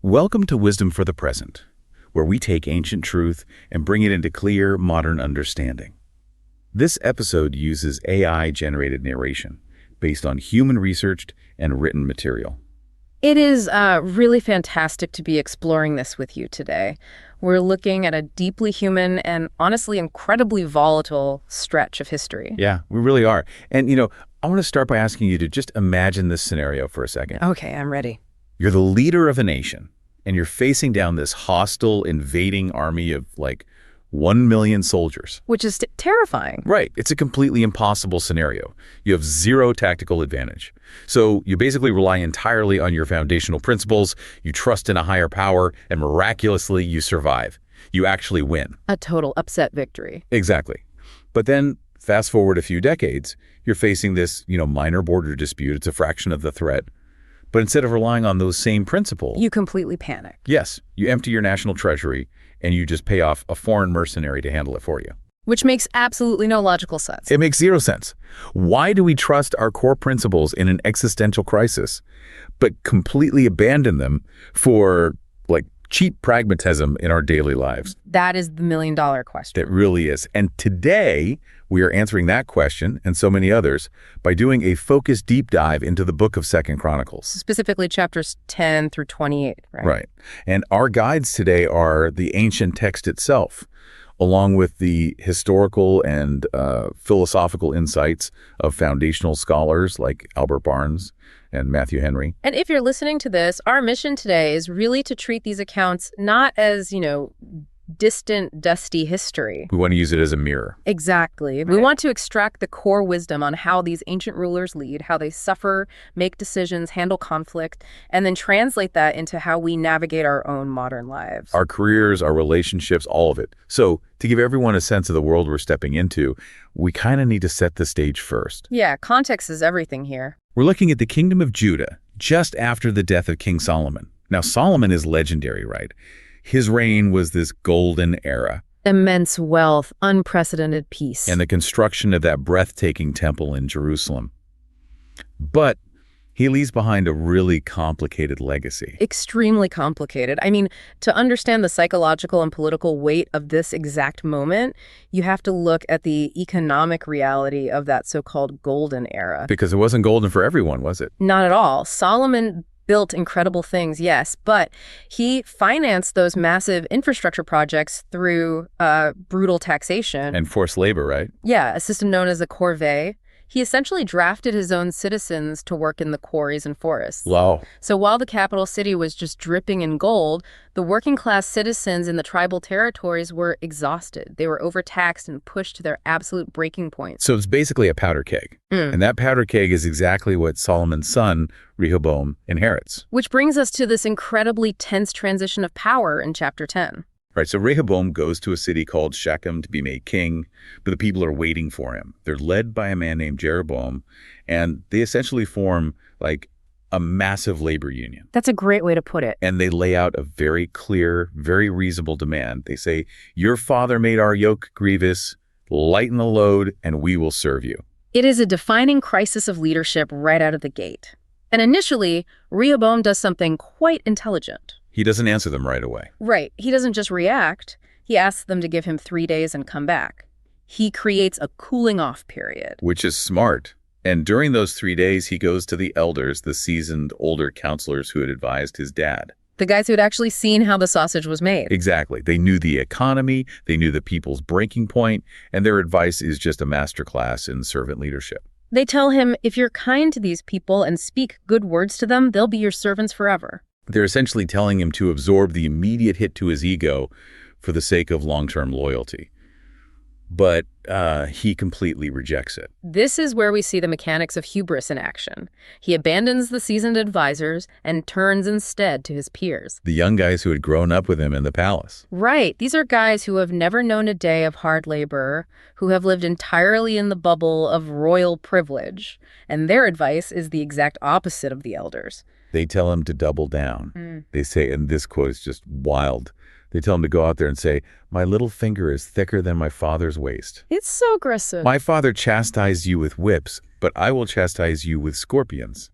Welcome to Wisdom for the Present, where we take ancient truth and bring it into clear, modern understanding. This episode uses AI-generated narration based on human-researched and written material. It is really fantastic to be exploring this with you today. We're looking at a deeply human and honestly incredibly volatile stretch of history. Yeah, we really are. And, I want to start by asking you to just imagine this scenario for a second. Okay, I'm ready. You're the leader of a nation, and you're facing down this hostile, invading army of, 1 million soldiers. Which is terrifying. Right. It's a completely impossible scenario. You have zero tactical advantage. So you basically rely entirely on your foundational principles, you trust in a higher power, and miraculously you survive. You actually win. A total upset victory. Exactly. But then fast forward a few decades, you're facing this, minor border dispute. It's a fraction of the threat. But instead of relying on those same principles, you completely panic. Yes, you empty your national treasury and you just pay off a foreign mercenary to handle it for you. Which makes absolutely no logical sense. It makes zero sense. Why do we trust our core principles in an existential crisis, but completely abandon them for, cheap pragmatism in our daily lives? That is the million-dollar question. It really is. And today, we are answering that question and so many others by doing a focused deep dive into the book of Second Chronicles. Specifically chapters 10 through 28, right? Right. And our guides today are the ancient text itself, along with the historical and philosophical insights of foundational scholars like Albert Barnes and Matthew Henry. And if you're listening to this, our mission today is really to treat these accounts not as, distant, dusty history. We want to use it as a mirror. Exactly. Right. We want to extract the core wisdom on how these ancient rulers lead, how they suffer, make decisions, handle conflict, and then translate that into how we navigate our own modern lives. Our careers, our relationships, all of it. So to give everyone a sense of the world we're stepping into, we kind of need to set the stage first. Yeah, context is everything here. We're looking at the kingdom of Judah just after the death of King Solomon. Now, Solomon is legendary, right? His reign was this golden era. Immense wealth, unprecedented peace. And the construction of that breathtaking temple in Jerusalem. But he leaves behind a really complicated legacy. Extremely complicated. I mean, to understand the psychological and political weight of this exact moment, you have to look at the economic reality of that so-called golden era. Because it wasn't golden for everyone, was it? Not at all. Solomon built incredible things, yes, but he financed those massive infrastructure projects through brutal taxation. And forced labor, right? Yeah, a system known as a corvée. He essentially drafted his own citizens to work in the quarries and forests. Wow. So while the capital city was just dripping in gold, the working-class citizens in the tribal territories were exhausted. They were overtaxed and pushed to their absolute breaking point. So it's basically a powder keg. And that powder keg is exactly what Solomon's son, Rehoboam, inherits. Which brings us to this incredibly tense transition of power in chapter 10. Right, so Rehoboam goes to a city called Shechem to be made king, but the people are waiting for him. They're led by a man named Jeroboam, and they essentially form a massive labor union. That's a great way to put it. And they lay out a very clear, very reasonable demand. They say, your father made our yoke grievous, lighten the load, and we will serve you. It is a defining crisis of leadership right out of the gate. And initially, Rehoboam does something quite intelligent. He doesn't answer them right away. Right. He doesn't just react. He asks them to give him 3 days and come back. He creates a cooling off period. Which is smart. And during those 3 days, he goes to the elders, the seasoned older counselors who had advised his dad. The guys who had actually seen how the sausage was made. Exactly. They knew the economy, they knew the people's breaking point, and their advice is just a masterclass in servant leadership. They tell him, if you're kind to these people and speak good words to them, they'll be your servants forever. They're essentially telling him to absorb the immediate hit to his ego for the sake of long-term loyalty. But he completely rejects it. This is where we see the mechanics of hubris in action. He abandons the seasoned advisors and turns instead to his peers. The young guys who had grown up with him in the palace. Right. These are guys who have never known a day of hard labor, who have lived entirely in the bubble of royal privilege. And their advice is the exact opposite of the elders. They tell him to double down. They say, and this quote is just wild, they tell him to go out there and say, my little finger is thicker than my father's waist. It's so aggressive. My father chastised you with whips, but I will chastise you with scorpions.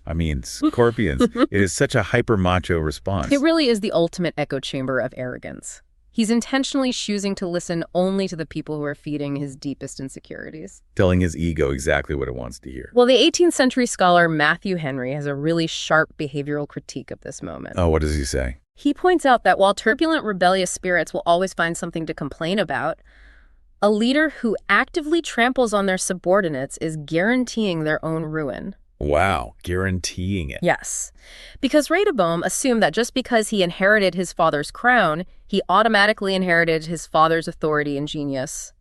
I mean, scorpions, it is such a hyper-macho response. It really is the ultimate echo chamber of arrogance. He's intentionally choosing to listen only to the people who are feeding his deepest insecurities. Telling his ego exactly what it wants to hear. Well, the 18th century scholar Matthew Henry has a really sharp behavioral critique of this moment. Oh, what does he say? He points out that while turbulent, rebellious spirits will always find something to complain about, a leader who actively tramples on their subordinates is guaranteeing their own ruin. Wow, guaranteeing it. Yes, because Rehoboam assumed that just because he inherited his father's crown, he automatically inherited his father's authority and genius.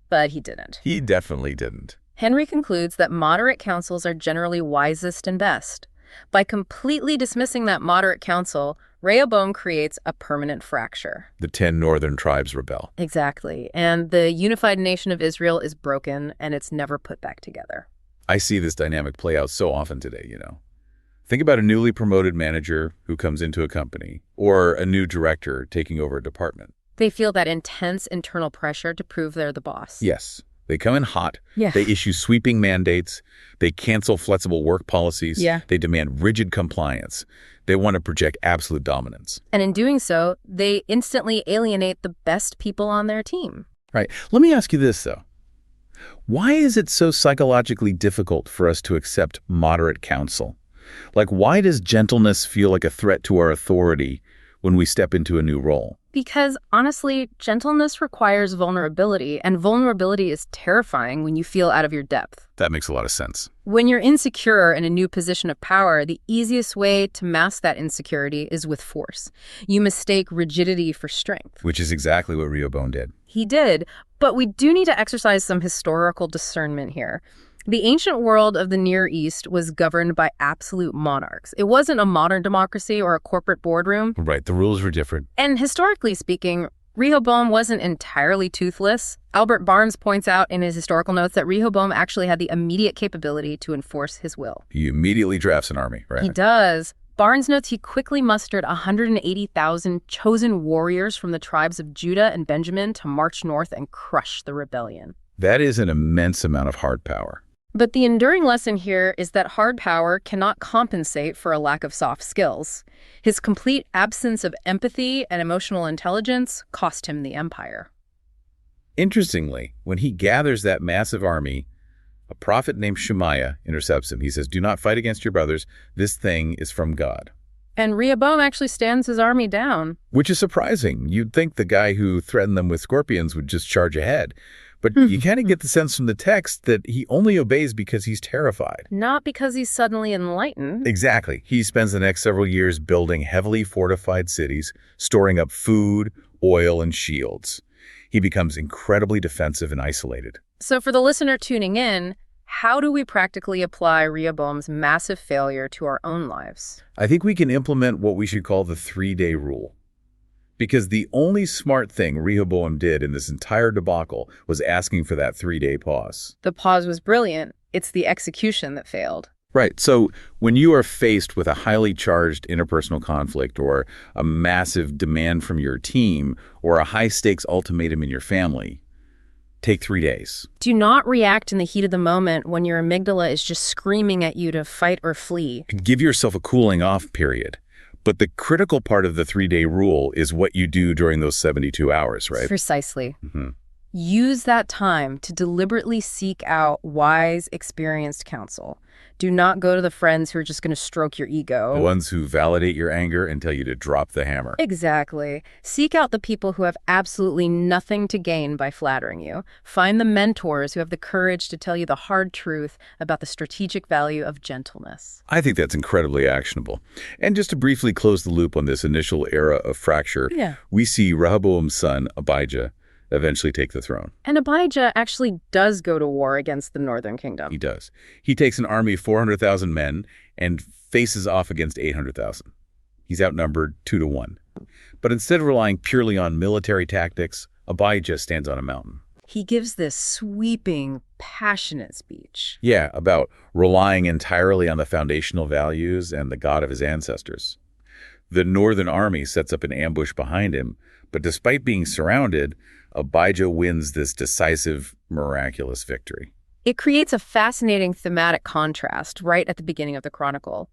But he didn't. He definitely didn't. Henry concludes that moderate counsels are generally wisest and best. By completely dismissing that moderate counsel, Rehoboam creates a permanent fracture. The 10 northern tribes rebel. Exactly, and the unified nation of Israel is broken, and it's never put back together. I see this dynamic play out so often today, you know. Think about a newly promoted manager who comes into a company, or a new director taking over a department. They feel that intense internal pressure to prove they're the boss. Yes, they come in hot. Yeah. They issue sweeping mandates. They cancel flexible work policies. Yeah. They demand rigid compliance. They want to project absolute dominance. And in doing so, they instantly alienate the best people on their team. Right. Let me ask you this, though. Why is it so psychologically difficult for us to accept moderate counsel? Like, why does gentleness feel like a threat to our authority when we step into a new role? Because, honestly, gentleness requires vulnerability, and vulnerability is terrifying when you feel out of your depth. That makes a lot of sense. When you're insecure in a new position of power, the easiest way to mask that insecurity is with force. You mistake rigidity for strength. Which is exactly what Rehoboam did. He did, but we do need to exercise some historical discernment here. The ancient world of the Near East was governed by absolute monarchs. It wasn't a modern democracy or a corporate boardroom. Right, the rules were different. And historically speaking, Rehoboam wasn't entirely toothless. Albert Barnes points out in his historical notes that Rehoboam actually had the immediate capability to enforce his will. He immediately drafts an army, right? He does. Barnes notes he quickly mustered 180,000 chosen warriors from the tribes of Judah and Benjamin to march north and crush the rebellion. That is an immense amount of hard power. But the enduring lesson here is that hard power cannot compensate for a lack of soft skills. His complete absence of empathy and emotional intelligence cost him the empire. Interestingly, when he gathers that massive army, a prophet named Shemaiah intercepts him. He says, "Do not fight against your brothers. This thing is from God." And Rehoboam actually stands his army down. Which is surprising. You'd think the guy who threatened them with scorpions would just charge ahead. But you kind of get the sense from the text that he only obeys because he's terrified. Not because he's suddenly enlightened. Exactly. He spends the next several years building heavily fortified cities, storing up food, oil, and shields. He becomes incredibly defensive and isolated. So for the listener tuning in, how do we practically apply Rehoboam's massive failure to our own lives? I think we can implement what we should call the 3-day rule. Because the only smart thing Rehoboam did in this entire debacle was asking for that 3-day pause. The pause was brilliant. It's the execution that failed. Right. So when you are faced with a highly charged interpersonal conflict or a massive demand from your team or a high-stakes ultimatum in your family, take 3 days. Do not react in the heat of the moment when your amygdala is just screaming at you to fight or flee. Give yourself a cooling off period. But the critical part of the 3-day rule is what you do during those 72 hours, right? Precisely. Mm-hmm. Use that time to deliberately seek out wise, experienced counsel. Do not go to the friends who are just going to stroke your ego. The ones who validate your anger and tell you to drop the hammer. Exactly. Seek out the people who have absolutely nothing to gain by flattering you. Find the mentors who have the courage to tell you the hard truth about the strategic value of gentleness. I think that's incredibly actionable. And just to briefly close the loop on this initial era of fracture, we see Rehoboam's son, Abijah, eventually take the throne. And Abijah actually does go to war against the northern kingdom. He does. He takes an army of 400,000 men and faces off against 800,000. He's outnumbered 2-1. But instead of relying purely on military tactics, Abijah stands on a mountain. He gives this sweeping, passionate speech. Yeah, about relying entirely on the foundational values and the God of his ancestors. The northern army sets up an ambush behind him, but despite being surrounded, Abijah wins this decisive, miraculous victory. It creates a fascinating thematic contrast right at the beginning of the chronicle.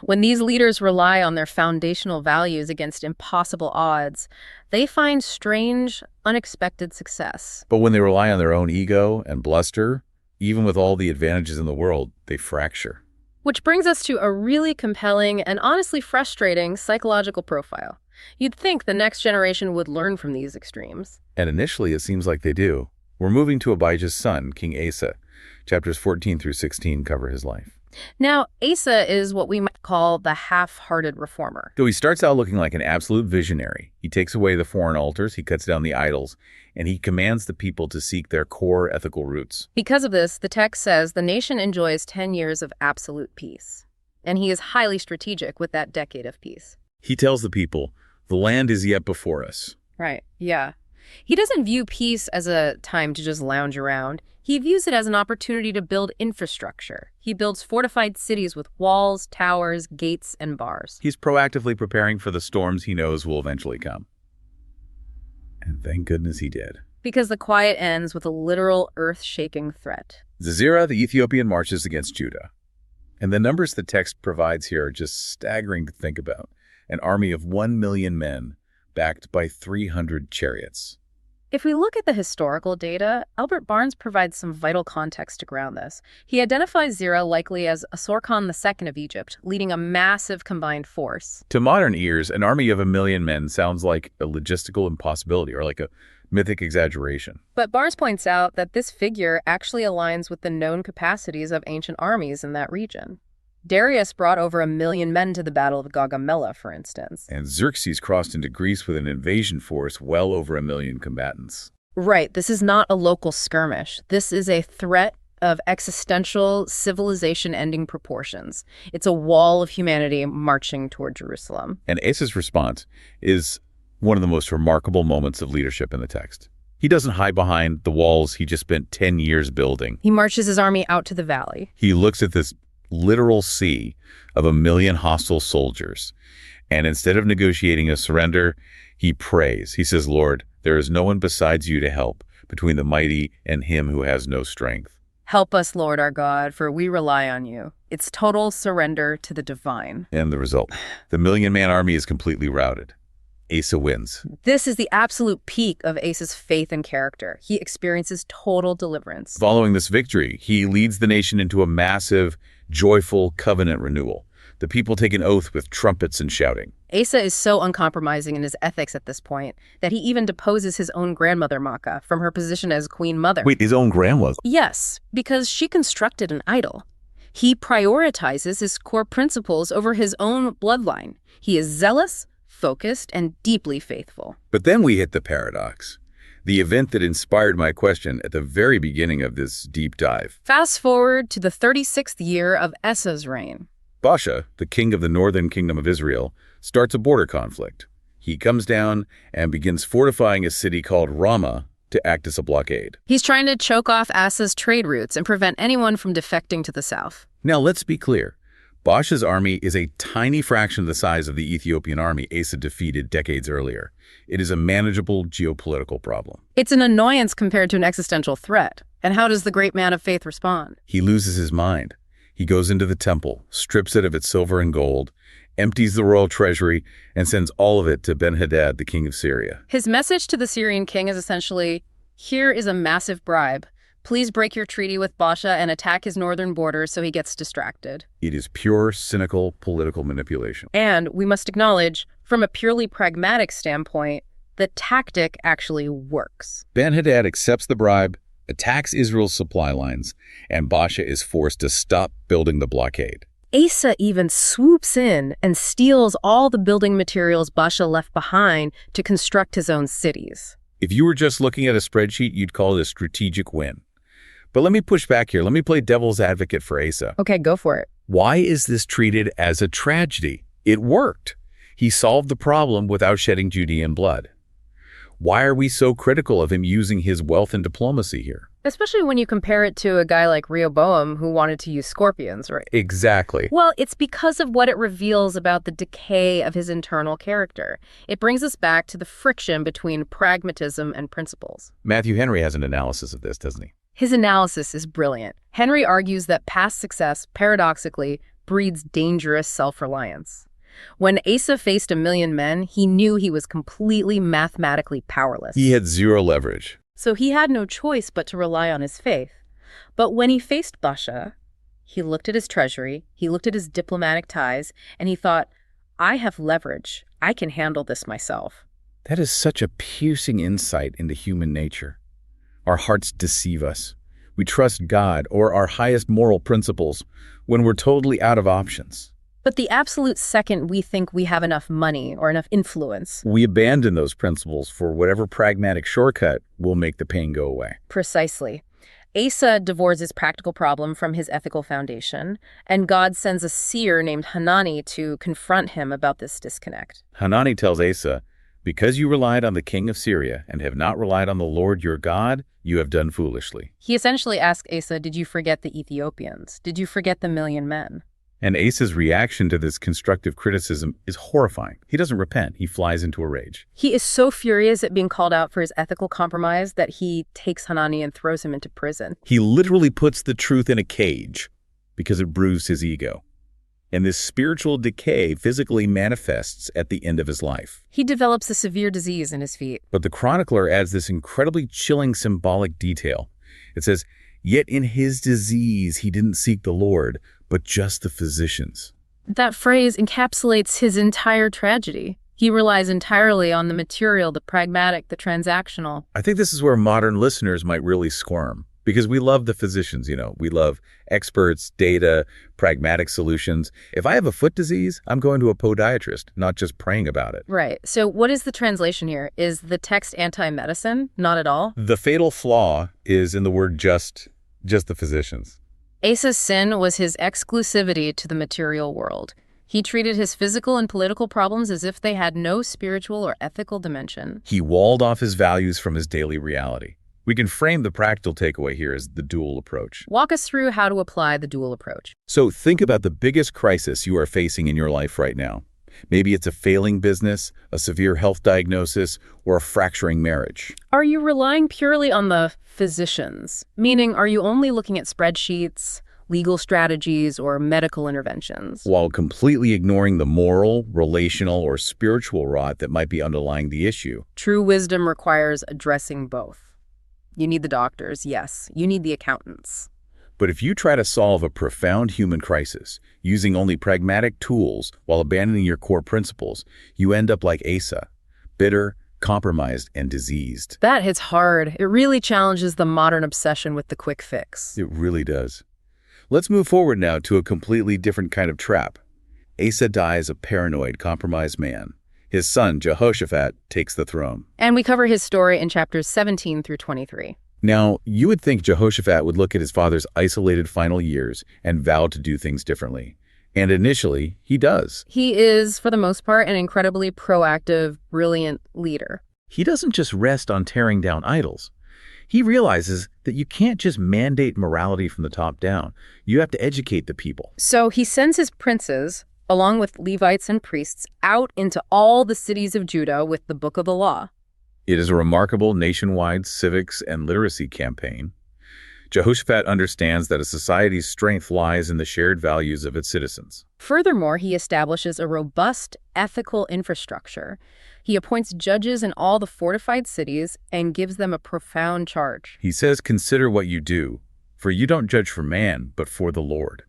When these leaders rely on their foundational values against impossible odds, they find strange, unexpected success. But when they rely on their own ego and bluster, even with all the advantages in the world, they fracture. Which brings us to a really compelling and honestly frustrating psychological profile. You'd think the next generation would learn from these extremes. And initially, it seems like they do. We're moving to Abijah's son, King Asa. Chapters 14 through 16 cover his life. Now, Asa is what we might call the half-hearted reformer. So he starts out looking like an absolute visionary. He takes away the foreign altars, he cuts down the idols, and he commands the people to seek their core ethical roots. Because of this, the text says the nation enjoys 10 years of absolute peace. And he is highly strategic with that decade of peace. He tells the people, the land is yet before us. Right, yeah. He doesn't view peace as a time to just lounge around. He views it as an opportunity to build infrastructure. He builds fortified cities with walls, towers, gates, and bars. He's proactively preparing for the storms he knows will eventually come. And thank goodness he did. Because the quiet ends with a literal earth-shaking threat. Sisera, the Ethiopian, marches against Judah. And the numbers the text provides here are just staggering to think about. An army of 1 million men, backed by 300 chariots. If we look at the historical data, Albert Barnes provides some vital context to ground this. He identifies Zerah likely as Asorkon II of Egypt, leading a massive combined force. To modern ears, an army of 1 million men sounds like a logistical impossibility or like a mythic exaggeration. But Barnes points out that this figure actually aligns with the known capacities of ancient armies in that region. Darius brought over 1 million men to the Battle of Gaugamela, for instance. And Xerxes crossed into Greece with an invasion force well over 1 million combatants. Right, this is not a local skirmish. This is a threat of existential, civilization-ending proportions. It's a wall of humanity marching toward Jerusalem. And Asa's response is one of the most remarkable moments of leadership in the text. He doesn't hide behind the walls he just spent 10 years building. He marches his army out to the valley. He looks at this literal sea of 1 million hostile soldiers. And instead of negotiating a surrender, he prays. He says, Lord, there is no one besides you to help between the mighty and him who has no strength. Help us, Lord our God, for we rely on you. It's total surrender to the divine. And the result, the 1 million-man army is completely routed. Asa wins. This is the absolute peak of Asa's faith and character. He experiences total deliverance. Following this victory, he leads the nation into a massive, joyful covenant renewal. The people take an oath with trumpets and shouting. Asa is so uncompromising in his ethics at this point that he even deposes his own grandmother, Maacah, from her position as queen mother. Wait, his own grandmother? Yes, because she constructed an idol. He prioritizes his core principles over his own bloodline. He is zealous, focused, and deeply faithful. But then we hit the paradox, the event that inspired my question at the very beginning of this deep dive. Fast forward to the 36th year of Asa's reign. Baasha, the king of the northern kingdom of Israel, starts a border conflict. He comes down and begins fortifying a city called Ramah to act as a blockade. He's trying to choke off Asa's trade routes and prevent anyone from defecting to the south. Now, let's be clear. Baasha's army is a tiny fraction of the size of the Ethiopian army Asa defeated decades earlier. It is a manageable geopolitical problem. It's an annoyance compared to an existential threat. And how does the great man of faith respond? He loses his mind. He goes into the temple, strips it of its silver and gold, empties the royal treasury, and sends all of it to Ben-Hadad, the king of Syria. His message to the Syrian king is essentially, here is a massive bribe. Please break your treaty with Baasha and attack his northern border so he gets distracted. It is pure, cynical political manipulation. And we must acknowledge, from a purely pragmatic standpoint, the tactic actually works. Ben-Hadad accepts the bribe, attacks Israel's supply lines, and Baasha is forced to stop building the blockade. Asa even swoops in and steals all the building materials Baasha left behind to construct his own cities. If you were just looking at a spreadsheet, you'd call it a strategic win. But let me push back here. Let me play devil's advocate for Asa. Okay, go for it. Why is this treated as a tragedy? It worked. He solved the problem without shedding Judean blood. Why are we so critical of him using his wealth and diplomacy here? Especially when you compare it to a guy like Rehoboam who wanted to use scorpions, right? Exactly. Well, it's because of what it reveals about the decay of his internal character. It brings us back to the friction between pragmatism and principles. Matthew Henry has an analysis of this, doesn't he? His analysis is brilliant. Henry argues that past success, paradoxically, breeds dangerous self-reliance. When Asa faced 1,000,000 men, he knew he was completely mathematically powerless. He had zero leverage. So he had no choice but to rely on his faith. But when he faced Baasha, he looked at his treasury, he looked at his diplomatic ties, and he thought, I have leverage. I can handle this myself. That is such a piercing insight into human nature. Our hearts deceive us. We trust God or our highest moral principles when we're totally out of options. But the absolute second we think we have enough money or enough influence, We abandon those principles for whatever pragmatic shortcut will make the pain go away. precisely. Asa divorces his practical problem from his ethical foundation, and God sends a seer named Hanani to confront him about this disconnect. Hanani tells Asa, because you relied on the king of Syria and have not relied on the Lord your God, you have done foolishly. He essentially asks Asa, did you forget the Ethiopians? Did you forget the 1,000,000 men? And Asa's reaction to this constructive criticism is horrifying. He doesn't repent. He flies into a rage. He is so furious at being called out for his ethical compromise that he takes Hanani and throws him into prison. He literally puts the truth in a cage because it bruised his ego. And this spiritual decay physically manifests at the end of his life. He develops a severe disease in his feet. But the chronicler adds this incredibly chilling symbolic detail. It says, yet in his disease he didn't seek the Lord, but just the physicians. That phrase encapsulates his entire tragedy. He relies entirely on the material, the pragmatic, the transactional. I think this is where modern listeners might really squirm. Because we love the physicians, we love experts, data, pragmatic solutions. If I have a foot disease, I'm going to a podiatrist, not just praying about it. Right. So what is the translation here? Is the text anti-medicine? Not at all. The fatal flaw is in the word just the physicians. Asa's sin was his exclusivity to the material world. He treated his physical and political problems as if they had no spiritual or ethical dimension. He walled off his values from his daily reality. We can frame the practical takeaway here as the dual approach. Walk us through how to apply the dual approach. So think about the biggest crisis you are facing in your life right now. Maybe it's a failing business, a severe health diagnosis, or a fracturing marriage. Are you relying purely on the physicians? Meaning, are you only looking at spreadsheets, legal strategies, or medical interventions? While completely ignoring the moral, relational, or spiritual rot that might be underlying the issue. True wisdom requires addressing both. You need the doctors, yes. You need the accountants. But if you try to solve a profound human crisis using only pragmatic tools while abandoning your core principles, you end up like Asa, bitter, compromised, and diseased. That hits hard. It really challenges the modern obsession with the quick fix. It really does. Let's move forward now to a completely different kind of trap. Asa dies a paranoid, compromised man. His son, Jehoshaphat, takes the throne. And we cover his story in chapters 17 through 23. Now, you would think Jehoshaphat would look at his father's isolated final years and vow to do things differently. And initially, he does. He is, for the most part, an incredibly proactive, brilliant leader. He doesn't just rest on tearing down idols. He realizes that you can't just mandate morality from the top down. You have to educate the people. So he sends his princes, along with Levites and priests, out into all the cities of Judah with the book of the law. It is a remarkable nationwide civics and literacy campaign. Jehoshaphat understands that a society's strength lies in the shared values of its citizens. Furthermore, he establishes a robust ethical infrastructure. He appoints judges in all the fortified cities and gives them a profound charge. He says, consider what you do, for you don't judge for man, but for the Lord.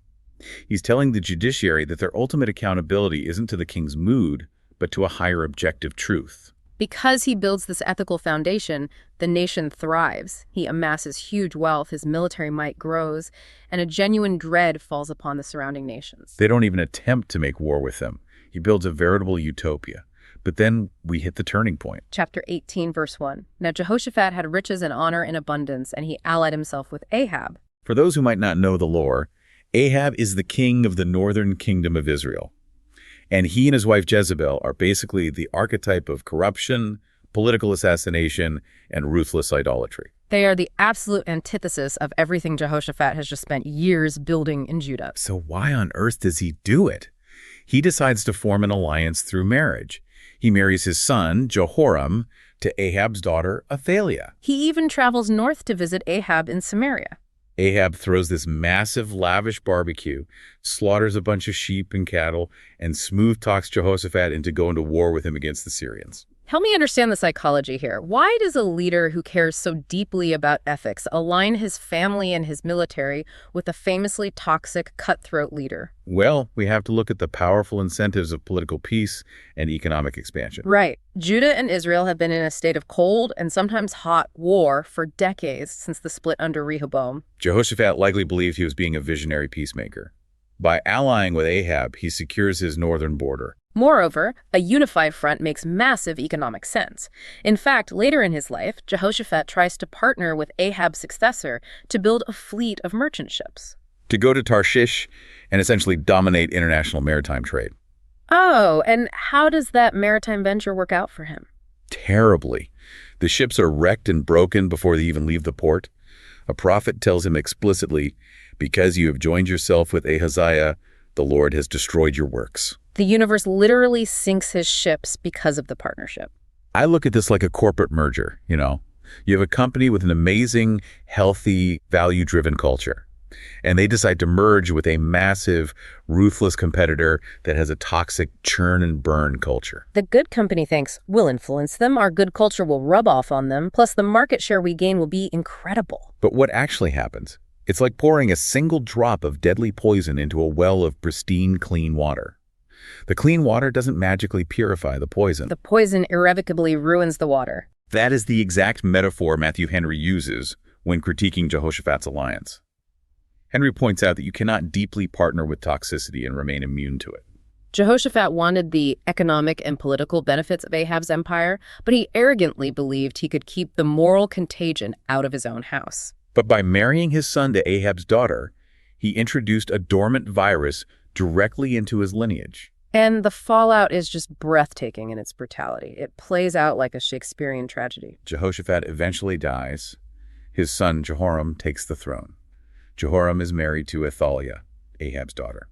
He's telling the judiciary that their ultimate accountability isn't to the king's mood, but to a higher objective truth. Because he builds this ethical foundation, the nation thrives. He amasses huge wealth, his military might grows, and a genuine dread falls upon the surrounding nations. They don't even attempt to make war with him. He builds a veritable utopia. But then we hit the turning point. Chapter 18, verse 1. Now Jehoshaphat had riches and honor in abundance, and he allied himself with Ahab. For those who might not know the lore, Ahab is the king of the northern kingdom of Israel. And he and his wife Jezebel are basically the archetype of corruption, political assassination, and ruthless idolatry. They are the absolute antithesis of everything Jehoshaphat has just spent years building in Judah. So why on earth does he do it? He decides to form an alliance through marriage. He marries his son, Jehoram, to Ahab's daughter, Athaliah. He even travels north to visit Ahab in Samaria. Ahab throws this massive, lavish barbecue, slaughters a bunch of sheep and cattle, and smooth talks Jehoshaphat into going to war with him against the Syrians. Help me understand the psychology here. Why does a leader who cares so deeply about ethics align his family and his military with a famously toxic, cutthroat leader? Well, we have to look at the powerful incentives of political peace and economic expansion. Right. Judah and Israel have been in a state of cold and sometimes hot war for decades since the split under Rehoboam. Jehoshaphat likely believed he was being a visionary peacemaker. By allying with Ahab, he secures his northern border. Moreover, a unified front makes massive economic sense. In fact, later in his life, Jehoshaphat tries to partner with Ahab's successor to build a fleet of merchant ships. To go to Tarshish and essentially dominate international maritime trade. Oh, and how does that maritime venture work out for him? Terribly. The ships are wrecked and broken before they even leave the port. A prophet tells him explicitly, "Because you have joined yourself with Ahaziah, the Lord has destroyed your works." The universe literally sinks his ships because of the partnership. I look at this like a corporate merger, you know. You have a company with an amazing, healthy, value-driven culture, and they decide to merge with a massive, ruthless competitor that has a toxic churn and burn culture. The good company thinks, we'll influence them, our good culture will rub off on them, plus the market share we gain will be incredible. But what actually happens? It's like pouring a single drop of deadly poison into a well of pristine, clean water. The clean water doesn't magically purify the poison. The poison irrevocably ruins the water. That is the exact metaphor Matthew Henry uses when critiquing Jehoshaphat's alliance. Henry points out that you cannot deeply partner with toxicity and remain immune to it. Jehoshaphat wanted the economic and political benefits of Ahab's empire, but he arrogantly believed he could keep the moral contagion out of his own house. But by marrying his son to Ahab's daughter, he introduced a dormant virus directly into his lineage. And the fallout is just breathtaking in its brutality. It plays out like a Shakespearean tragedy. Jehoshaphat eventually dies. His son Jehoram takes the throne. Jehoram is married to Athaliah, Ahab's daughter.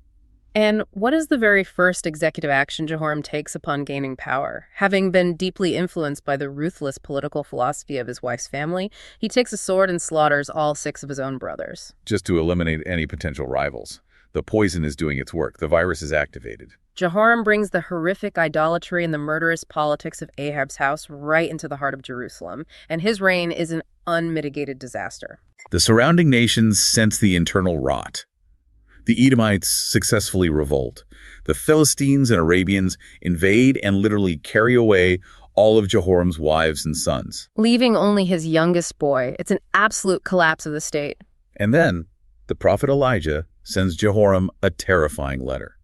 And what is the very first executive action Jehoram takes upon gaining power? Having been deeply influenced by the ruthless political philosophy of his wife's family, he takes a sword and slaughters all 6 of his own brothers. Just to eliminate any potential rivals. The poison is doing its work. The virus is activated. Jehoram brings the horrific idolatry and the murderous politics of Ahab's house right into the heart of Jerusalem, and his reign is an unmitigated disaster. The surrounding nations sense the internal rot. The Edomites successfully revolt. The Philistines and Arabians invade and literally carry away all of Jehoram's wives and sons. Leaving only his youngest boy. It's an absolute collapse of the state. And then, the prophet Elijah sends Jehoram a terrifying letter.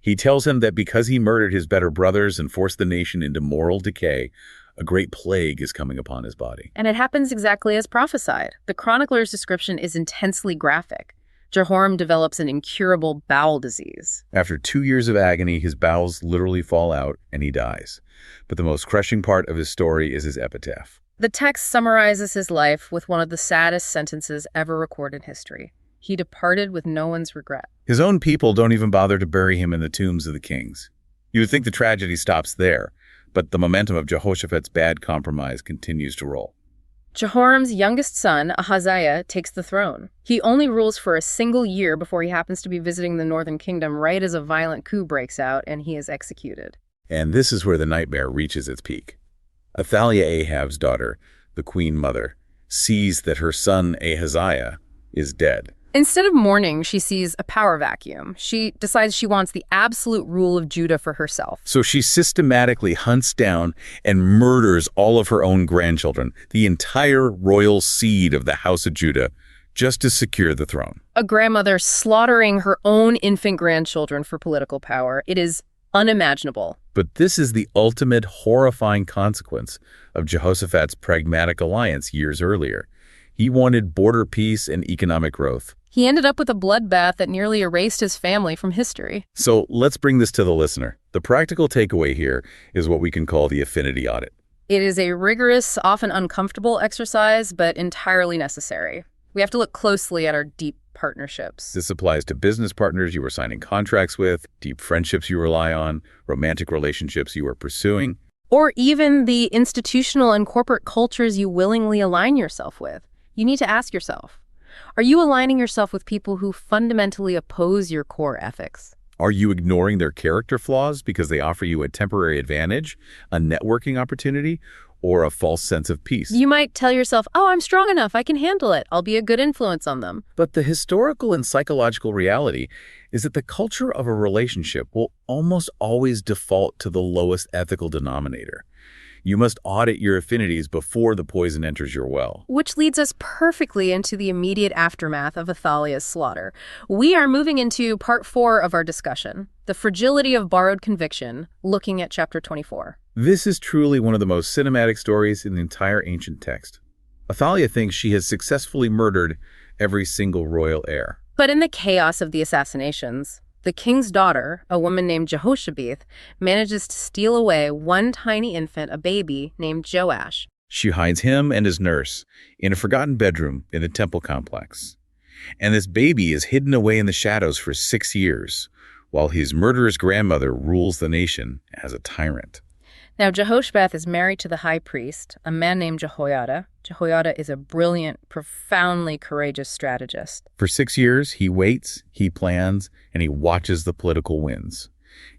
He tells him that because he murdered his better brothers and forced the nation into moral decay, a great plague is coming upon his body. And it happens exactly as prophesied. The chronicler's description is intensely graphic. Jehoram develops an incurable bowel disease. After 2 years of agony, his bowels literally fall out and he dies. But the most crushing part of his story is his epitaph. The text summarizes his life with one of the saddest sentences ever recorded in history. He departed with no one's regret. His own people don't even bother to bury him in the tombs of the kings. You would think the tragedy stops there, but the momentum of Jehoshaphat's bad compromise continues to roll. Jehoram's youngest son, Ahaziah, takes the throne. He only rules for a single year before he happens to be visiting the northern kingdom right as a violent coup breaks out and he is executed. And this is where the nightmare reaches its peak. Athaliah, Ahab's daughter, the queen mother, sees that her son Ahaziah is dead. Instead of mourning, she sees a power vacuum. She decides she wants the absolute rule of Judah for herself. So she systematically hunts down and murders all of her own grandchildren, the entire royal seed of the house of Judah, just to secure the throne. A grandmother slaughtering her own infant grandchildren for political power. It is unimaginable. But this is the ultimate horrifying consequence of Jehoshaphat's pragmatic alliance years earlier. He wanted border peace and economic growth. He ended up with a bloodbath that nearly erased his family from history. So let's bring this to the listener. The practical takeaway here is what we can call the affinity audit. It is a rigorous, often uncomfortable exercise, but entirely necessary. We have to look closely at our deep partnerships. This applies to business partners you were signing contracts with, deep friendships you rely on, romantic relationships you are pursuing. Or even the institutional and corporate cultures you willingly align yourself with. You need to ask yourself, are you aligning yourself with people who fundamentally oppose your core ethics? Are you ignoring their character flaws because they offer you a temporary advantage, a networking opportunity, or a false sense of peace? You might tell yourself, oh, I'm strong enough, I can handle it, I'll be a good influence on them. But the historical and psychological reality is that the culture of a relationship will almost always default to the lowest ethical denominator. You must audit your affinities before the poison enters your well. Which leads us perfectly into the immediate aftermath of Athaliah's slaughter. We are moving into part 4 of our discussion, the fragility of borrowed conviction, looking at chapter 24. This is truly one of the most cinematic stories in the entire ancient text. Athaliah thinks she has successfully murdered every single royal heir. But in the chaos of the assassinations, the king's daughter, a woman named Jehoshaphat, manages to steal away one tiny infant, a baby named Joash. She hides him and his nurse in a forgotten bedroom in the temple complex. And this baby is hidden away in the shadows for 6 years, while his murderous grandmother rules the nation as a tyrant. Now, Jehoshaphat is married to the high priest, a man named Jehoiada. Jehoiada is a brilliant, profoundly courageous strategist. For 6 years, he waits, he plans, and he watches the political winds.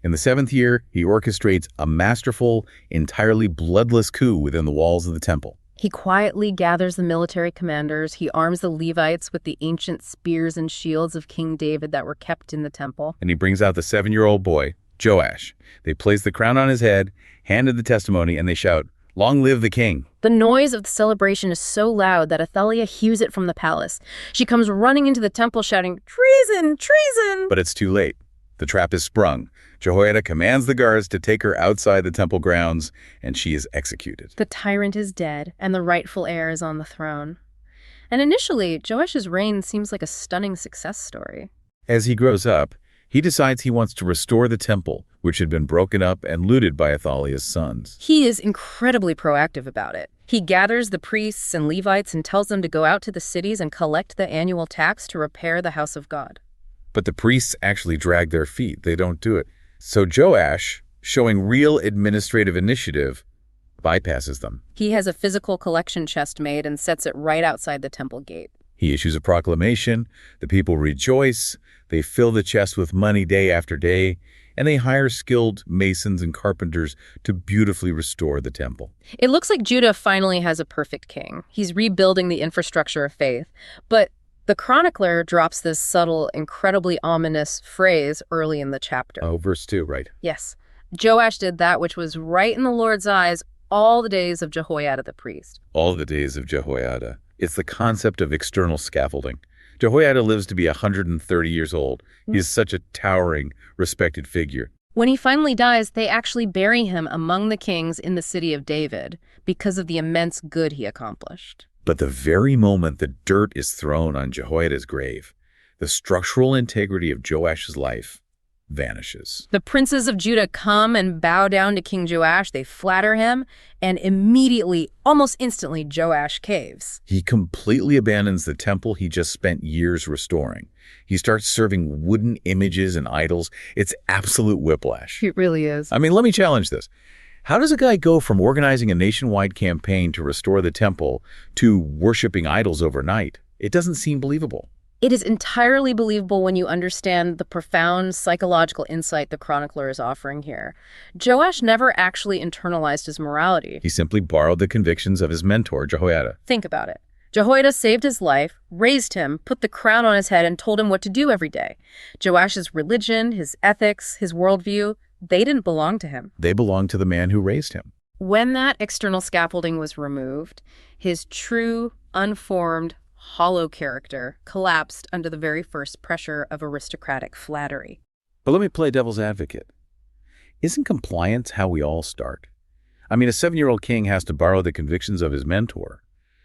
In the 7th year, he orchestrates a masterful, entirely bloodless coup within the walls of the temple. He quietly gathers the military commanders. He arms the Levites with the ancient spears and shields of King David that were kept in the temple. And he brings out the 7-year-old boy, Joash. They place the crown on his head, handed the testimony, and they shout, "Long live the king." The noise of the celebration is so loud that Athaliah hears it from the palace. She comes running into the temple shouting, "Treason! Treason!" But it's too late. The trap is sprung. Jehoiada commands the guards to take her outside the temple grounds, and she is executed. The tyrant is dead, and the rightful heir is on the throne. And initially, Joash's reign seems like a stunning success story. As he grows up, he decides he wants to restore the temple, which had been broken up and looted by Athaliah's sons. He is incredibly proactive about it. He gathers the priests and Levites and tells them to go out to the cities and collect the annual tax to repair the house of God. But the priests actually drag their feet. They don't do it. So Joash, showing real administrative initiative, bypasses them. He has a physical collection chest made and sets it right outside the temple gate. He issues a proclamation. The people rejoice. They fill the chest with money day after day, and they hire skilled masons and carpenters to beautifully restore the temple. It looks like Judah finally has a perfect king. He's rebuilding the infrastructure of faith. But the chronicler drops this subtle, incredibly ominous phrase early in the chapter. Oh, verse 2, right. Yes. Joash did that which was right in the Lord's eyes all the days of Jehoiada the priest. All the days of Jehoiada. It's the concept of external scaffolding. Jehoiada lives to be 130 years old. He is such a towering, respected figure. When he finally dies, they actually bury him among the kings in the city of David because of the immense good he accomplished. But the very moment the dirt is thrown on Jehoiada's grave, the structural integrity of Joash's life vanishes. The princes of Judah come and bow down to King Joash. They flatter him, and immediately, almost instantly, Joash caves. He completely abandons the temple he just spent years restoring. He starts serving wooden images and idols. It's absolute whiplash. It really is. I mean, let me challenge this. How does a guy go from organizing a nationwide campaign to restore the temple to worshiping idols overnight? It doesn't seem believable. It is entirely believable when you understand the profound psychological insight the chronicler is offering here. Joash never actually internalized his morality. He simply borrowed the convictions of his mentor, Jehoiada. Think about it. Jehoiada saved his life, raised him, put the crown on his head, and told him what to do every day. Joash's religion, his ethics, his worldview, they didn't belong to him. They belonged to the man who raised him. When that external scaffolding was removed, his true, unformed, hollow character collapsed under the very first pressure of aristocratic flattery. But let me play devil's advocate. Isn't compliance how we all start? I mean, a 7-year-old king has to borrow the convictions of his mentor.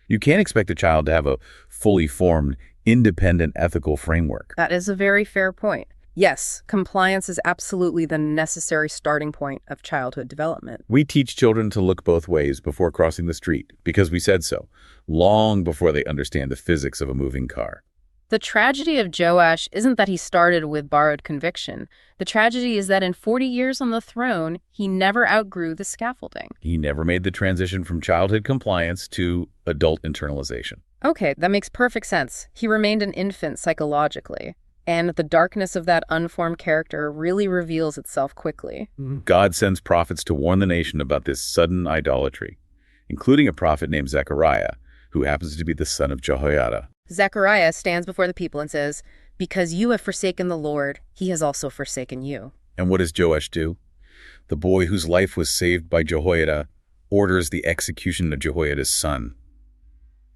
You can't expect a child to have a fully formed, independent ethical framework. That is a very fair point. Yes, compliance is absolutely the necessary starting point of childhood development. We teach children to look both ways before crossing the street because we said so, long before they understand the physics of a moving car. The tragedy of Joash isn't that he started with borrowed conviction. The tragedy is that in 40 years on the throne, he never outgrew the scaffolding. He never made the transition from childhood compliance to adult internalization. Okay, that makes perfect sense. He remained an infant psychologically. And the darkness of that unformed character really reveals itself quickly. God sends prophets to warn the nation about this sudden idolatry, including a prophet named Zechariah, who happens to be the son of Jehoiada. Zechariah stands before the people and says, "Because you have forsaken the Lord, he has also forsaken you." And what does Joash do? The boy whose life was saved by Jehoiada orders the execution of Jehoiada's son.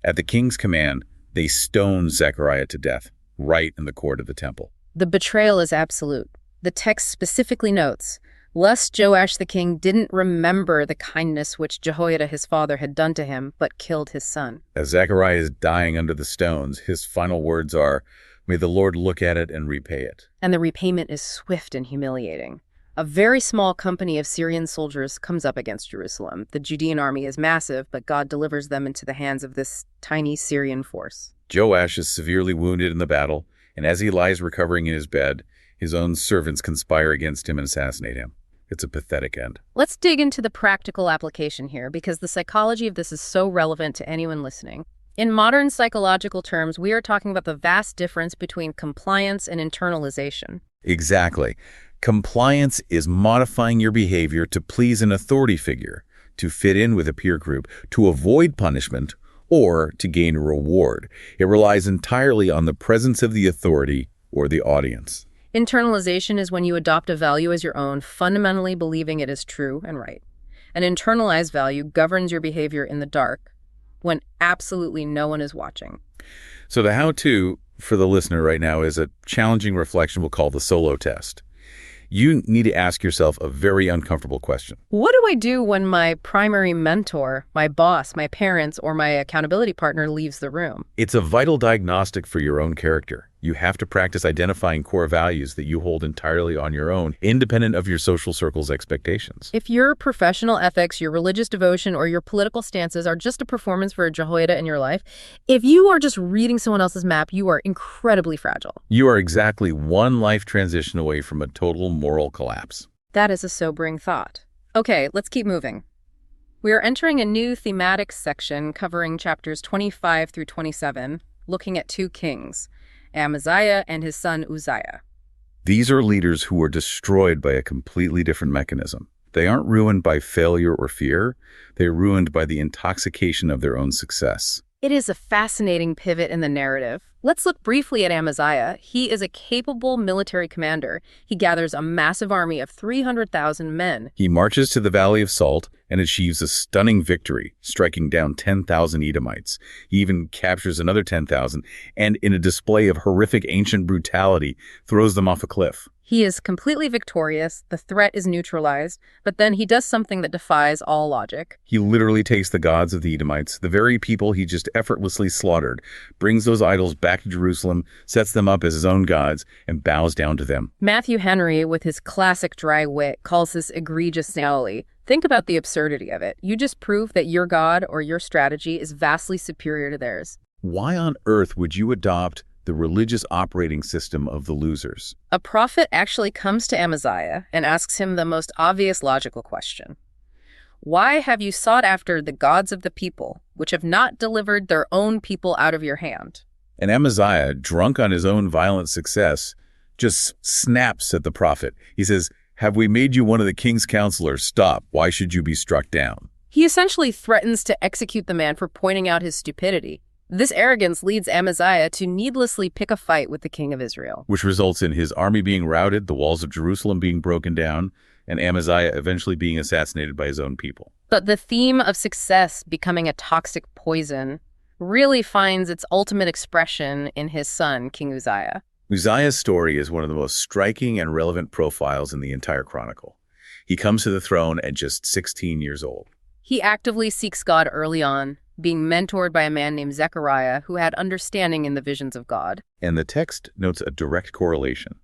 At the king's command, they stone Zechariah to death, right in the court of the temple. The betrayal is absolute. The text specifically notes, "Lest Joash the king didn't remember the kindness which Jehoiada his father had done to him, but killed his son." As Zechariah is dying under the stones, his final words are, "May the Lord look at it and repay it." And the repayment is swift and humiliating. A very small company of Syrian soldiers comes up against Jerusalem. The Judean army is massive, but God delivers them into the hands of this tiny Syrian force. Joash is severely wounded in the battle, and as he lies recovering in his bed, his own servants conspire against him and assassinate him. It's a pathetic end. Let's dig into the practical application here, because the psychology of this is so relevant to anyone listening. In modern psychological terms, we are talking about the vast difference between compliance and internalization. Exactly. Compliance is modifying your behavior to please an authority figure, to fit in with a peer group, to avoid punishment, or to gain a reward. It relies entirely on the presence of the authority or the audience. Internalization is when you adopt a value as your own, fundamentally believing it is true and right. An internalized value governs your behavior in the dark, when absolutely no one is watching. So the how-to for the listener right now is a challenging reflection we'll call the solo test. You need to ask yourself a very uncomfortable question. What do I do when my primary mentor, my boss, my parents, or my accountability partner leaves the room? It's a vital diagnostic for your own character. You have to practice identifying core values that you hold entirely on your own, independent of your social circle's expectations. If your professional ethics, your religious devotion, or your political stances are just a performance for a Jehoiada in your life, if you are just reading someone else's map, you are incredibly fragile. You are exactly one life transition away from a total moral collapse. That is a sobering thought. Okay, let's keep moving. We are entering a new thematic section covering chapters 25 through 27, looking at two kings, Amaziah and his son Uzziah. These are leaders who were destroyed by a completely different mechanism. They aren't ruined by failure or fear. They're ruined by the intoxication of their own success. It is a fascinating pivot in the narrative. Let's look briefly at Amaziah. He is a capable military commander. He gathers a massive army of 300,000 men. He marches to the Valley of Salt and achieves a stunning victory, striking down 10,000 Edomites. He even captures another 10,000 and, in a display of horrific ancient brutality, throws them off a cliff. He is completely victorious, the threat is neutralized, but then he does something that defies all logic. He literally takes the gods of the Edomites, the very people he just effortlessly slaughtered, brings those idols back to Jerusalem, sets them up as his own gods, and bows down to them. Matthew Henry, with his classic dry wit, calls this egregious folly. Think about the absurdity of it. You just prove that your god or your strategy is vastly superior to theirs. Why on earth would you adopt the religious operating system of the losers? A prophet actually comes to Amaziah and asks him the most obvious logical question. Why have you sought after the gods of the people, which have not delivered their own people out of your hand? And Amaziah, drunk on his own violent success, just snaps at the prophet. He says, "Have we made you one of the king's counselors? Stop. Why should you be struck down?" He essentially threatens to execute the man for pointing out his stupidity. This arrogance leads Amaziah to needlessly pick a fight with the king of Israel, which results in his army being routed, the walls of Jerusalem being broken down, and Amaziah eventually being assassinated by his own people. But the theme of success becoming a toxic poison really finds its ultimate expression in his son, King Uzziah. Uzziah's story is one of the most striking and relevant profiles in the entire chronicle. He comes to the throne at just 16 years old. He actively seeks God early on, being mentored by a man named Zechariah who had understanding in the visions of God. And the text notes a direct correlation.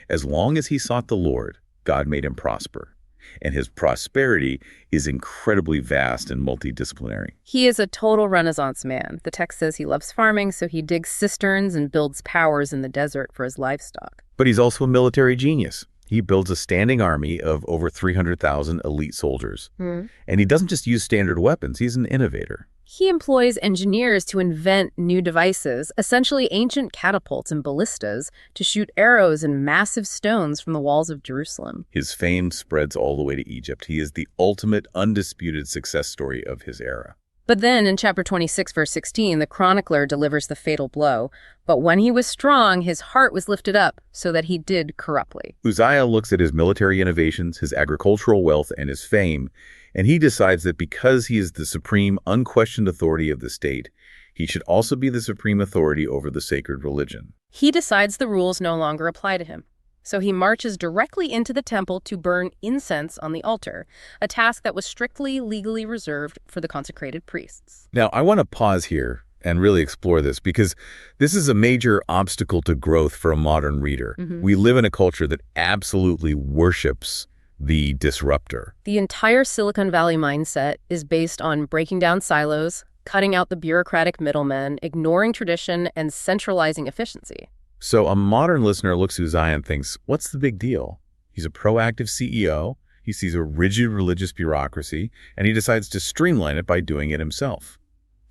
As long as he sought the Lord, God made him prosper. and his prosperity is incredibly vast and multidisciplinary. He is a total Renaissance man. The text says he loves farming, so he digs cisterns and builds towers in the desert for his livestock. But he's also a military genius. He builds a standing army of over 300,000 elite soldiers. And he doesn't just use standard weapons, he's an innovator. He employs engineers to invent new devices, essentially ancient catapults and ballistas, to shoot arrows and massive stones from the walls of Jerusalem. His fame spreads all the way to Egypt. He is the ultimate, undisputed success story of his era. But then, in chapter 26, verse 16, the chronicler delivers the fatal blow. But when he was strong, his heart was lifted up, so that he did corruptly. Uzziah looks at his military innovations, his agricultural wealth, and his fame, and he decides that because he is the supreme, unquestioned authority of the state, he should also be the supreme authority over the sacred religion. He decides the rules no longer apply to him. So he marches directly into the temple to burn incense on the altar, a task that was strictly legally reserved for the consecrated priests. Now, I want to pause here and really explore this because this is a major obstacle to growth for a modern reader. We live in a culture that absolutely worships the disruptor. The entire Silicon Valley mindset is based on breaking down silos, cutting out the bureaucratic middlemen, ignoring tradition, and centralizing efficiency. So a modern listener looks at Uzziah and thinks, what's the big deal? He's a proactive CEO, he sees a rigid religious bureaucracy, and he decides to streamline it by doing it himself.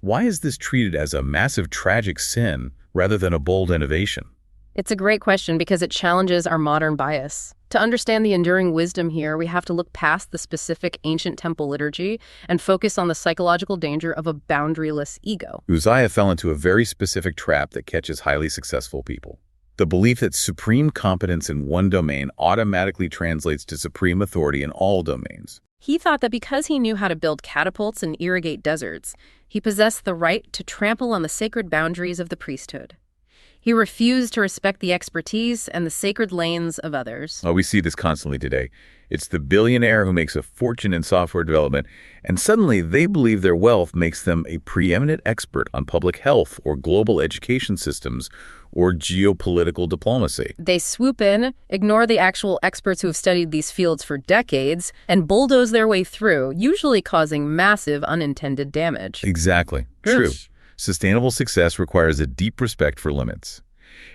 Why is this treated as a massive tragic sin rather than a bold innovation? It's a great question because it challenges our modern bias. To understand the enduring wisdom here, we have to look past the specific ancient temple liturgy and focus on the psychological danger of a boundaryless ego. Uzziah fell into a very specific trap that catches highly successful people. The belief that supreme competence in one domain automatically translates to supreme authority in all domains. He thought that because he knew how to build catapults and irrigate deserts, he possessed the right to trample on the sacred boundaries of the priesthood. He refused to respect the expertise and the sacred lanes of others. Oh, we see this constantly today. It's the billionaire who makes a fortune in software development, and suddenly they believe their wealth makes them a preeminent expert on public health or global education systems or geopolitical diplomacy. They swoop in, ignore the actual experts who have studied these fields for decades, and bulldoze their way through, usually causing massive unintended damage. Exactly. True. Sustainable success requires a deep respect for limits.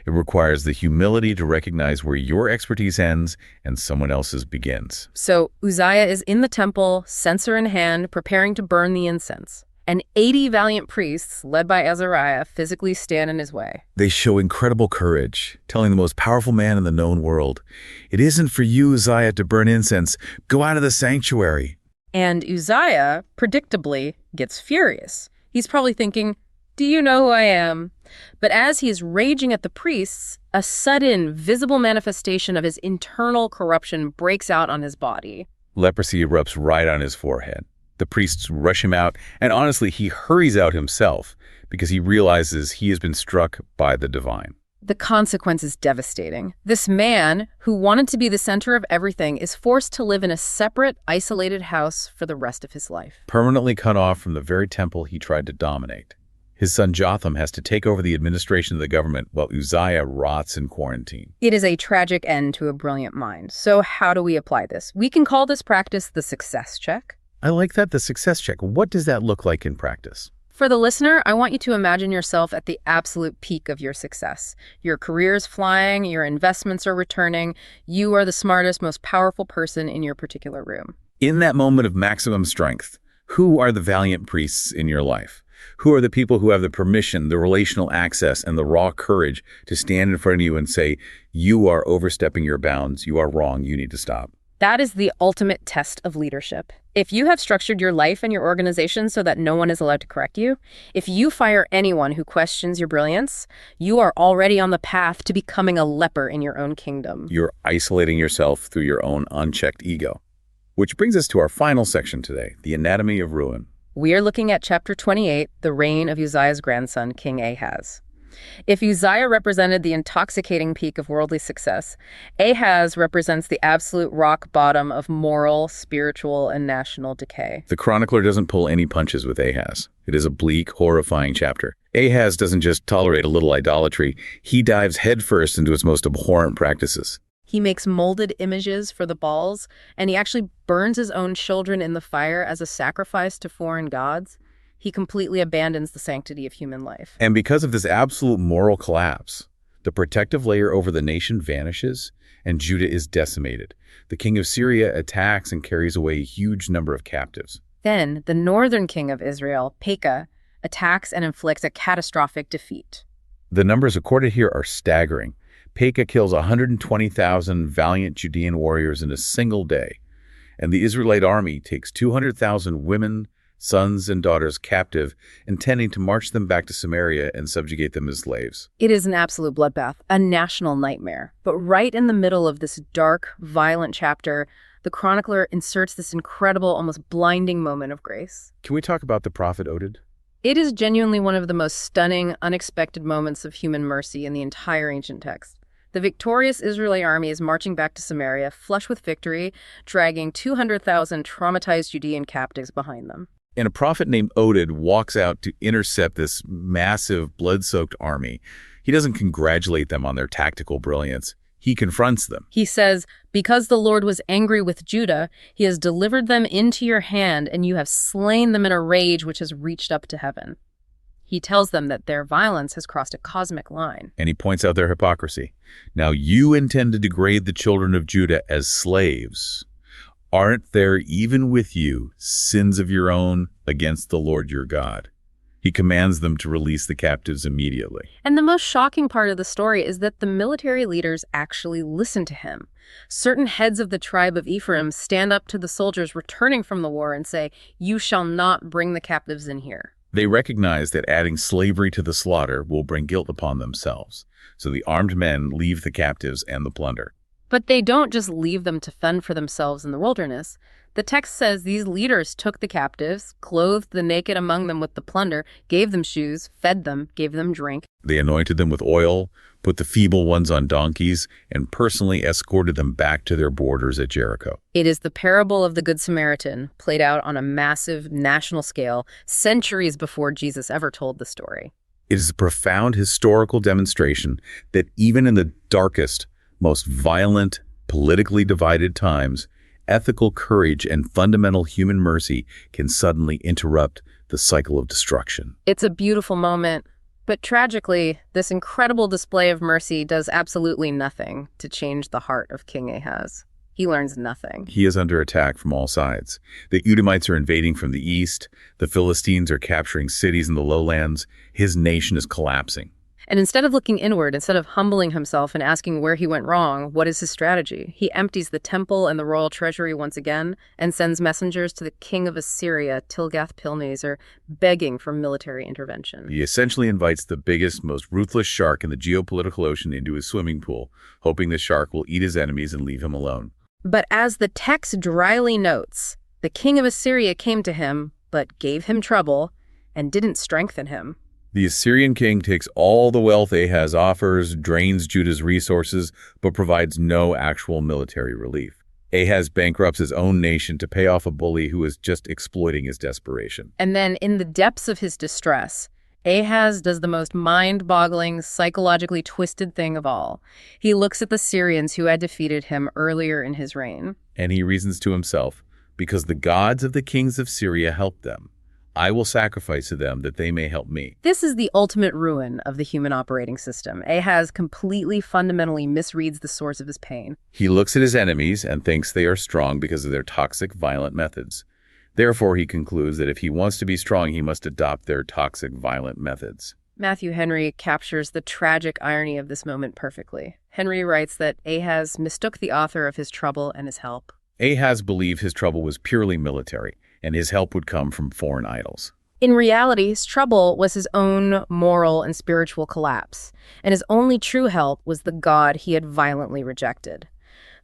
It requires the humility to recognize where your expertise ends and someone else's begins. So Uzziah is in the temple, censer in hand, preparing to burn the incense. And 80 valiant priests, led by Azariah, physically stand in his way. They show incredible courage, telling the most powerful man in the known world, "It isn't for you, Uzziah, to burn incense. Go out of the sanctuary." And Uzziah, predictably, gets furious. He's probably thinking, "Do you know who I am?" But as he is raging at the priests, a sudden, visible manifestation of his internal corruption breaks out on his body. Leprosy erupts right on his forehead. The priests rush him out, and honestly, he hurries out himself because he realizes he has been struck by the divine. The consequence is devastating. This man, who wanted to be the center of everything, is forced to live in a separate, isolated house for the rest of his life. Permanently cut off from the very temple he tried to dominate. His son Jotham has to take over the administration of the government while Uzziah rots in quarantine. It is a tragic end to a brilliant mind. So how do we apply this? We can call this practice the success check. I like that, the success check. What does that look like in practice? For the listener, I want you to imagine yourself at the absolute peak of your success. Your career is flying, your investments are returning, you are the smartest, most powerful person in your particular room. In that moment of maximum strength, who are the valiant priests in your life? Who are the people who have the permission, the relational access, and the raw courage to stand in front of you and say, "You are overstepping your bounds, you are wrong, you need to stop"? That is the ultimate test of leadership. If you have structured your life and your organization so that no one is allowed to correct you, if you fire anyone who questions your brilliance, you are already on the path to becoming a leper in your own kingdom. You're isolating yourself through your own unchecked ego. Which brings us to our final section today, the anatomy of ruin. We are looking at chapter 28, the reign of Uzziah's grandson, King Ahaz. If Uzziah represented the intoxicating peak of worldly success, Ahaz represents the absolute rock bottom of moral, spiritual, and national decay. The chronicler doesn't pull any punches with Ahaz. It is a bleak, horrifying chapter. Ahaz doesn't just tolerate a little idolatry, he dives headfirst into its most abhorrent practices. He makes molded images for the balls, and he actually burns his own children in the fire as a sacrifice to foreign gods. He completely abandons the sanctity of human life. And because of this absolute moral collapse, the protective layer over the nation vanishes, and Judah is decimated. The king of Syria attacks and carries away a huge number of captives. Then, the northern king of Israel, Pekah, attacks and inflicts a catastrophic defeat. The numbers recorded here are staggering. Pekah kills 120,000 valiant Judean warriors in a single day, and the Israelite army takes 200,000 women, sons, and daughters captive, intending to march them back to Samaria and subjugate them as slaves. It is an absolute bloodbath, a national nightmare. But right in the middle of this dark, violent chapter, the chronicler inserts this incredible, almost blinding moment of grace. Can we talk about the prophet Oded? It is genuinely one of the most stunning, unexpected moments of human mercy in the entire ancient text. The victorious Israelite army is marching back to Samaria, flush with victory, dragging 200,000 traumatized Judean captives behind them. And a prophet named Oded walks out to intercept this massive, blood-soaked army. He doesn't congratulate them on their tactical brilliance. He confronts them. He says, "Because the Lord was angry with Judah, he has delivered them into your hand, and you have slain them in a rage which has reached up to heaven." He tells them that their violence has crossed a cosmic line. And he points out their hypocrisy. Now you intend to degrade the children of Judah as slaves. Aren't there, even with you, sins of your own against the Lord your God? He commands them to release the captives immediately. And the most shocking part of the story is that the military leaders actually listen to him. Certain heads of the tribe of Ephraim stand up to the soldiers returning from the war and say, "You shall not bring the captives in here." They recognize that adding slavery to the slaughter will bring guilt upon themselves. So the armed men leave the captives and the plunder. But they don't just leave them to fend for themselves in the wilderness. The text says these leaders took the captives, clothed the naked among them with the plunder, gave them shoes, fed them, gave them drink. They anointed them with oil, put the feeble ones on donkeys, and personally escorted them back to their borders at Jericho. It is the parable of the Good Samaritan, played out on a massive national scale, centuries before Jesus ever told the story. It is a profound historical demonstration that even in the darkest, most violent, politically divided times, ethical courage and fundamental human mercy can suddenly interrupt the cycle of destruction. It's a beautiful moment, but tragically, this incredible display of mercy does absolutely nothing to change the heart of King Ahaz. He learns nothing. He is under attack from all sides. The Edomites are invading from the east. The Philistines are capturing cities in the lowlands. His nation is collapsing. And instead of looking inward, instead of humbling himself and asking where he went wrong, what is his strategy? He empties the temple and the royal treasury once again and sends messengers to the king of Assyria, Tilgath-Pilneser, begging for military intervention. He essentially invites the biggest, most ruthless shark in the geopolitical ocean into his swimming pool, hoping the shark will eat his enemies and leave him alone. But as the text dryly notes, the king of Assyria came to him, but gave him trouble and didn't strengthen him. The Assyrian king takes all the wealth Ahaz offers, drains Judah's resources, but provides no actual military relief. Ahaz bankrupts his own nation to pay off a bully who is just exploiting his desperation. And then, in the depths of his distress, Ahaz does the most mind-boggling, psychologically twisted thing of all. He looks at the Syrians who had defeated him earlier in his reign. And he reasons to himself, because the gods of the kings of Syria helped them, I will sacrifice to them that they may help me. This is the ultimate ruin of the human operating system. Ahaz completely, fundamentally misreads the source of his pain. He looks at his enemies and thinks they are strong because of their toxic, violent methods. Therefore, he concludes that if he wants to be strong, he must adopt their toxic, violent methods. Matthew Henry captures the tragic irony of this moment perfectly. Henry writes that Ahaz mistook the author of his trouble and his help. Ahaz believed his trouble was purely military, and his help would come from foreign idols. In reality, his trouble was his own moral and spiritual collapse, and his only true help was the God he had violently rejected.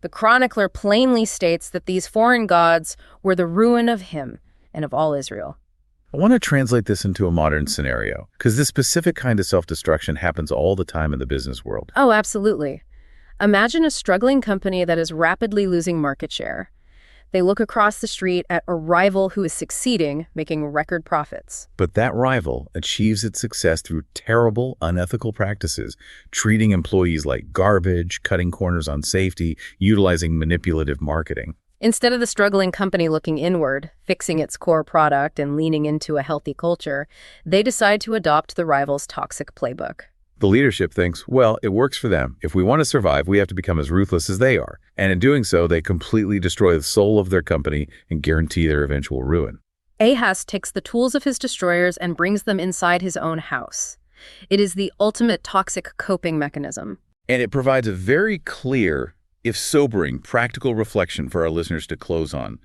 The chronicler plainly states that these foreign gods were the ruin of him and of all Israel. I want to translate this into a modern scenario, because this specific kind of self-destruction happens all the time in the business world. Oh, absolutely. Imagine a struggling company that is rapidly losing market share. They look across the street at a rival who is succeeding, making record profits. But that rival achieves its success through terrible, unethical practices, treating employees like garbage, cutting corners on safety, utilizing manipulative marketing. Instead of the struggling company looking inward, fixing its core product and leaning into a healthy culture, they decide to adopt the rival's toxic playbook. The leadership thinks, well, it works for them. If we want to survive, we have to become as ruthless as they are. And in doing so, they completely destroy the soul of their company and guarantee their eventual ruin. Ahaz takes the tools of his destroyers and brings them inside his own house. It is the ultimate toxic coping mechanism. And it provides a very clear, if sobering, practical reflection for our listeners to close on.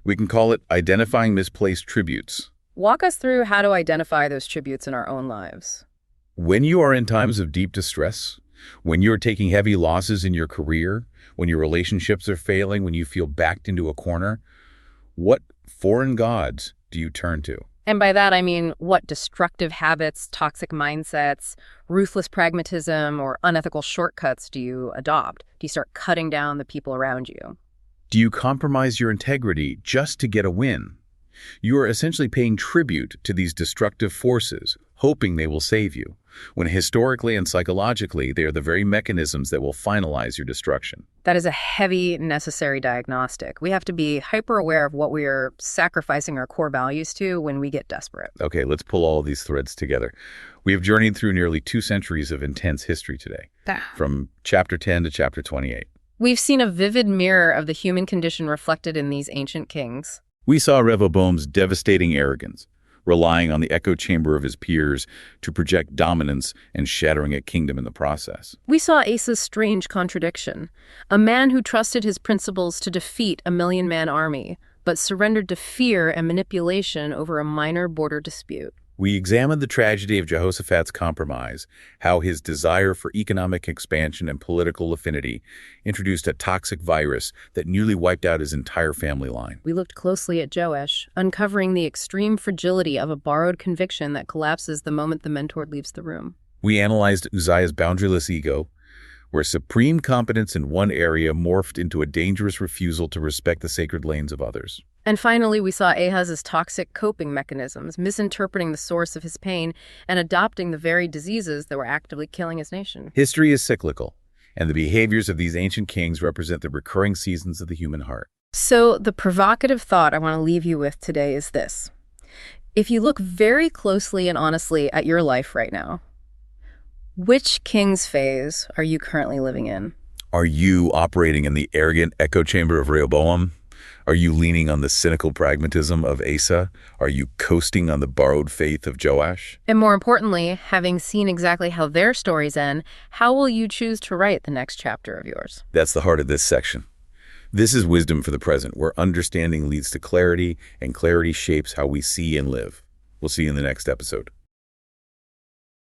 We can call it identifying misplaced tributes. Walk us through how to identify those tributes in our own lives. When you are in times of deep distress, when you're taking heavy losses in your career, when your relationships are failing, when you feel backed into a corner, what foreign gods do you turn to? And by that, I mean, what destructive habits, toxic mindsets, ruthless pragmatism, or unethical shortcuts do you adopt? Do you start cutting down the people around you? Do you compromise your integrity just to get a win? You are essentially paying tribute to these destructive forces, hoping they will save you, when historically and psychologically, they are the very mechanisms that will finalize your destruction. That is a heavy, necessary diagnostic. We have to be hyper-aware of what we are sacrificing our core values to when we get desperate. Okay, let's pull all of these threads together. We have journeyed through nearly 2 centuries of intense history today, from chapter 10 to chapter 28. We've seen a vivid mirror of the human condition reflected in these ancient kings. We saw Rehoboam's devastating arrogance, relying on the echo chamber of his peers to project dominance and shattering a kingdom in the process. We saw Asa's strange contradiction, a man who trusted his principles to defeat a million-man army, but surrendered to fear and manipulation over a minor border dispute. We examined the tragedy of Jehoshaphat's compromise, how his desire for economic expansion and political affinity introduced a toxic virus that nearly wiped out his entire family line. We looked closely at Joash, uncovering the extreme fragility of a borrowed conviction that collapses the moment the mentor leaves the room. We analyzed Uzziah's boundaryless ego, where supreme competence in one area morphed into a dangerous refusal to respect the sacred lanes of others. And finally, we saw Ahaz's toxic coping mechanisms, misinterpreting the source of his pain and adopting the very diseases that were actively killing his nation. History is cyclical, and the behaviors of these ancient kings represent the recurring seasons of the human heart. So the provocative thought I want to leave you with today is this. If you look very closely and honestly at your life right now, which king's phase are you currently living in? Are you operating in the arrogant echo chamber of Rehoboam? Are you leaning on the cynical pragmatism of Asa? Are you coasting on the borrowed faith of Joash? And more importantly, having seen exactly how their stories end, how will you choose to write the next chapter of yours? That's the heart of this section. This is wisdom for the present, where understanding leads to clarity, and clarity shapes how we see and live. We'll see you in the next episode.